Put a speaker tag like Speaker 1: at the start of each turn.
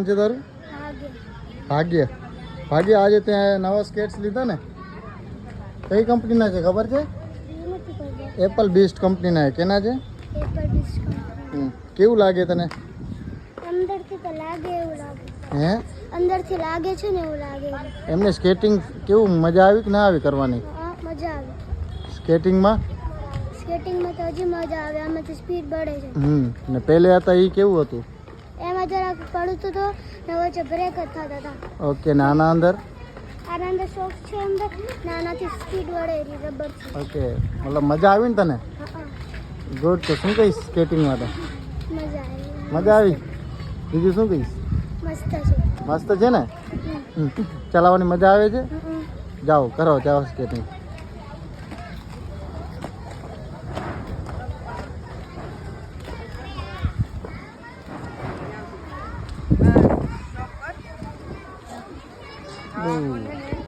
Speaker 1: છે તારું? ભાગ્ય. ભાગ્ય આજે ત્યાં નવા સ્કેટ્સ લીધા ને? કઈ કંપનીના છે ખબર છે? એપલ બીસ્ટ કંપનીના છે. કેના છે? કેવું લાગે તને?
Speaker 2: અંદરથી તો લાગે એવું લાગે.
Speaker 1: હે?
Speaker 2: અંદરથી લાગે છે ને એવું લાગે.
Speaker 1: એમને સ્કેટિંગ કેવું મજા આવી કે ના આવી કરવાની?
Speaker 2: મજા આવે.
Speaker 1: સ્કેટિંગમાં
Speaker 2: તો હજી મજા આવે. આમાંથી સ્પીડ बढ़ે છે.
Speaker 1: ને પહેલે હતા એ કેવું હતું?
Speaker 2: એમાં જરાક પડતું તો ને વચ્ચે બ્રેક જ થતા હતા.
Speaker 1: ઓકે. નાના અંદર?
Speaker 2: આના અંદર સોફ્ટ છે અંદર નાનાથી સ્પીડ વળે એટલી રબર છે.
Speaker 1: ઓકે. મતલબ મજા આવી ને તને? ગુડ. તો શું કહીશ સ્કેટિંગમાં? તો
Speaker 2: મજા આવી.
Speaker 1: મજા આવી. બીજું શું કહીશ?
Speaker 2: મસ્ત છે.
Speaker 1: મસ્ત છે ને? ચલાવવાની મજા આવે છે? જાઓ કરો જાઓ સ્કેટિંગ.